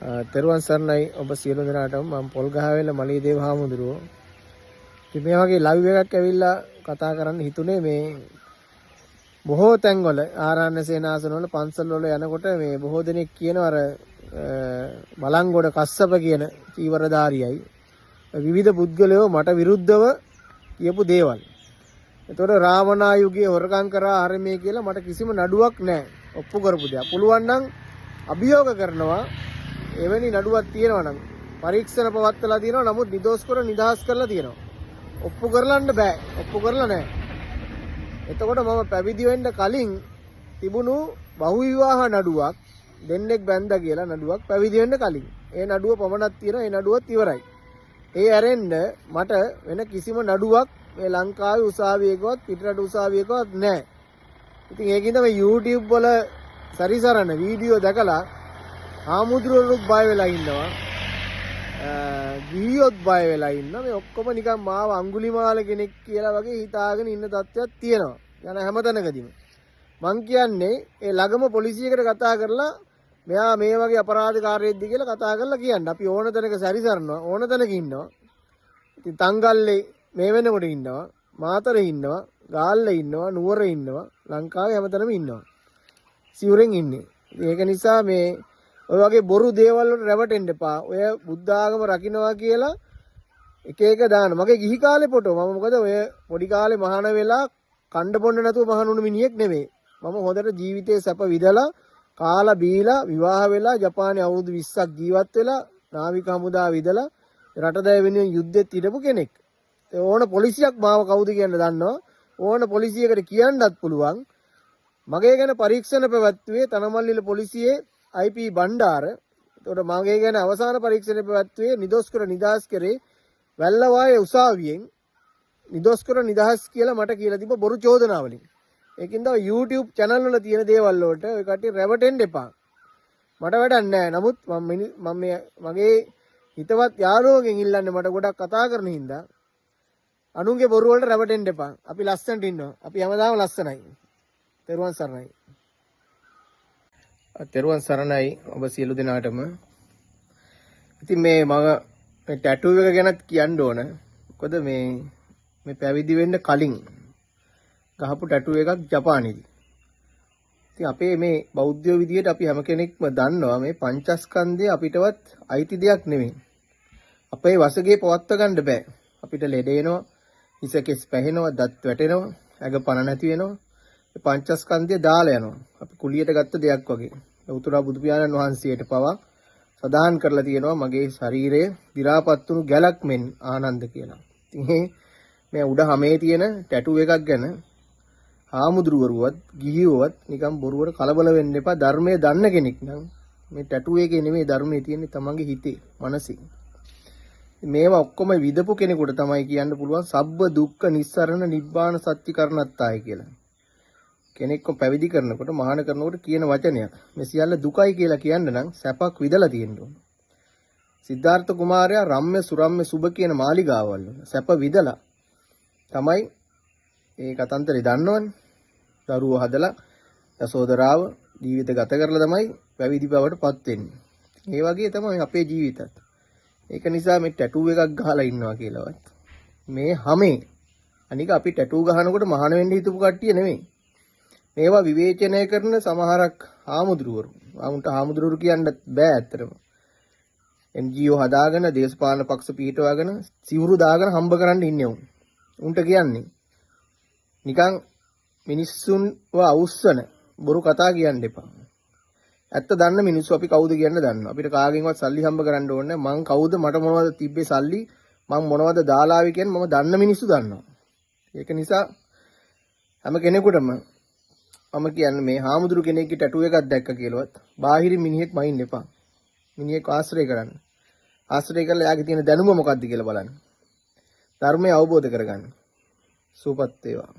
තෙරුවන් සරණයි ඔබ සියලු දෙනාටම මම පොල්ගහවෙල මලී දේව හාමුදුරුවෝ. ඉතින් මේ වගේ ලයිව් එකක් ඇවිල්ලා කතා කරන්න හිතුනේ මේ බොහෝ තැන්වල ආරණ්‍ය සේනාසනවල පන්සල් වල යනකොට මේ බොහෝ දෙනෙක් කියනවා අර බලංගොඩ කස්සප කියන චීවරධාරියයි විවිධ පුද්ගලයෝ මට විරුද්ධව කියපු දේවල්. ඒතකොට රාවණා යුගයේ හොරකම් කරා ආරමේ කියලා මට කිසිම නඩුවක් නැහැ. ඔප්පු කරපු දෙයක්. පුළුවන් නම් අභියෝග කරනවා. එවැනි නඩුවක් තියෙනවා නම් පරීක්ෂණ පවත්වලා තියෙනවා. නමුත් නිදොස් කර නිදහස් කරලා තියෙනවා. ඔප්පු කරලන්න බෑ. ඔප්පු කරලා නැහැ. එතකොට මම පැවිදි වෙන්න කලින් තිබුණු බහු විවාහ නඩුවක් දෙන්නෙක් බැඳා කියලා නඩුවක් පැවිදි වෙන්න කලින්. ඒ නඩුව පමණක් තියෙනවා. ඒ නඩුවත් ඉවරයි. ඒ ඇරෙන්න මට වෙන කිසිම නඩුවක් මේ ලංකාවේ උසාවියකවත් පිටරට උසාවියකවත් නැහැ. ඉතින් ඒකින්ද මේ YouTube වල සරිසරන වීඩියෝ දැකලා ආමුද්‍රවලුත් බය වෙලා ඉන්නවා. ගිහියොත් බය වෙලා ඉන්නවා. මේ ඔක්කොම නිකන් මාව අඟුලිමාල කෙනෙක් කියලා වගේ හිතාගෙන ඉන්න තත්ත්වයක් තියෙනවා. යන හැමතැනකදීම. මං කියන්නේ ඒ ළඟම පොලිසියකට කතා කරලා මෙයා මේ වගේ අපරාධකාරයෙක්ද කියලා කතා කරලා කියන්න. අපි ඕන තැනක සැරිසරනවා. ඕන තැනක ඉන්නවා. ඉතින් තංගල්ලේ මේ වෙනකොට ඉන්නවා. මාතරේ ඉන්නවා. ගාල්ලේ ඉන්නවා. නුවරේ ඉන්නවා. ලංකාවේ හැමතැනම ඉන්නවා. සිවුරෙන් ඉන්නේ. ඒක නිසා මේ ඔය වගේ බොරු දේවල් වලට රැවටෙන්න එපා. ඔය බුද්ධ ආගම රකින්නවා කියලා එක එක දාන. මගේ ගිහි කාලේ ෆොටෝ. මම මොකද ඔය පොඩි කාලේ මහාන වෙලා කණ්ඩ බොන්න නැතුව මහානුණු මිනිහෙක් නෙමෙයි. මම හොඳට ජීවිතේ සැප විඳලා කාලා බීලා විවාහ වෙලා ජපානයේ අවුරුදු 20ක් ජීවත් වෙලා නාවික හමුදාව විදලා රටදැය වෙනුවෙන් යුද්ධෙත් ඉඳපු කෙනෙක්. ඒ ඕන පොලිසියක් මාව කවුද කියන්න දන්නවා. ඕන පොලිසියකට කියන්නත් පුළුවන්. මගේ ගැන පරීක්ෂණ පැවැත්වුවේ තනමල්ලිල පොලිසියේ IP බණ්ඩාර. එතකොට මගේ ගැන අවසාන පරීක්ෂණ පැවැත්වුවේ නිදොස් කර නිදහස් කරේ වැල්ලවායේ උසාවියෙන් නිදොස් කර නිදහස් කියලා මට කියලා තිබ්බ බොරු චෝදනා වලින්. ඒකින්ද YouTube channel වල තියෙන දේවල් වලට ඔය කට්ටිය රැවටෙන්න එපා. මට වැඩක් නැහැ. නමුත් මම මගේ හිතවත් යාළුවගෙන් ඉල්ලන්නේ මට ගොඩක් කතා කරන හින්දා අනුන්ගේ බොරු වලට රැවටෙන්න එපා. අපි ලස්සනට ඉන්නවා. අපි හැමදාම ලස්සනයි. තෙරුවන් සරණයි. තෙරුවන් සරණයි ඔබ සියලු දෙනාටම. ඉතින් මේ ටැටූ එක ගැනත් කියන්න ඕන. මොකද මේ පැවිදි වෙන්න කලින් ගහපු ටැටූ එකක් ජපානයේදී. ඉතින් අපේ මේ බෞද්ධ විදියට අපි හැම කෙනෙක්ම දන්නවා මේ පංචස්කන්ධය අපිටවත් අයිති දෙයක් නෙමෙයි. අපේ වසගේ පවත්ව ගන්න බෑ. අපිට ලෙඩ එනවා, හිස කෙස් පැහෙනවා, දත් වැටෙනවා, ඇඟ පණ නැති වෙනවා. මේ පංචස්කන්ධය දාලා යනවා. අපි කුලියට ගත්ත දෙයක් වගේ. උතුරා බුදු පියාණන් වහන්සේට පවා සදාහන් කරලා තියෙනවා මගේ ශරීරය දි รา පත් වුණු ගැලක් මෙන් ආනන්ද කියලා. ඉතින් මේ උඩ හැමේ තියෙන ටැටූ එකක් ගැන ආමුදුරුවරුවත් ගිහියෝවත් නිකන් බොරුවට කලබල වෙන්න එපා. ධර්මයේ දන්න කෙනෙක් නම් මේ ටැටූ එකේ නෙමෙයි ධර්මයේ තියෙන්නේ තමන්ගේ හිතේ, මනසේ. මේවා ඔක්කොම විදපු කෙනෙකුට තමයි කියන්න පුළුවන් සබ්බ දුක්ඛ නිස්සරණ නිබ්බාන සත්‍ය කරණත්තාය කියලා. කෙනෙක්ව පැවිදි කරනකොට මහාන කරනකොට කියන වචනයක්. මේ සියල්ල දුකයි කියලා කියන්න නම් සැපක් විදලා තියෙන්න ඕන. සිද්ධාර්ථ කුමාරයා රම්ම්‍ය සුරම්ම්‍ය සුබ කියන මාලිගාවල් වල සැප විදලා තමයි ඒ කතන්දරේ දන්නවනේ. දරුවෝ හදලා යසෝදරාව ජීවිත ගත කරලා තමයි පැවිදි බවටපත් වෙන්නේ. ඒ වගේ තමයි අපේ ජීවිතත්. ඒක නිසා මේ ටැටූ එකක් ගහලා ඉන්නවා කියලාවත් මේ හැමේ අනික අපි ටැටූ ගහනකොට මහාන වෙන්න හිතපු කට්ටිය නෙමෙයි. මේවා විවේචනය කරන සමහරක් ආමුදුරුවරු. ආමුන්ට ආමුදුරුවරු කියන්න බෑ ඇත්තටම. NGO හදාගෙන දේශපාලන පක්ෂ පිටවගෙන සිවුරු දාගෙන හම්බ කරන්න ඉන්නේ උන්. උන්ට කියන්නේ නිකන් මිනිස්සුන්ව අවුස්සන බොරු කතා කියන්න එපා. ඇත්ත දන්න මිනිස්සු අපි කවුද කියන්න දන්නවා. අපිට කාගෙන්වත් සල්ලි හම්බ කරන්න ඕනේ නැහැ. මං කවුද මට මොනවද තිබ්බේ සල්ලි මං මොනවද දාලා ආවේ කියන්නේ මම දන්න මිනිස්සු දන්නවා. ඒක නිසා හැම කෙනෙකුටම මම කියන්නේ මේ හාමුදුරු කෙනෙක්ගේ ටැටූ එකක් දැක්ක කියලාවත් බාහිර මිනිහෙක් මයින් එපා. මිනිහෙක් ආශ්‍රය කරන්න. ආශ්‍රය කරලා යාගේ තියෙන දැනුම මොකක්ද කියලා බලන්න. ධර්මය අවබෝධ කරගන්න. සූපත් වේවා.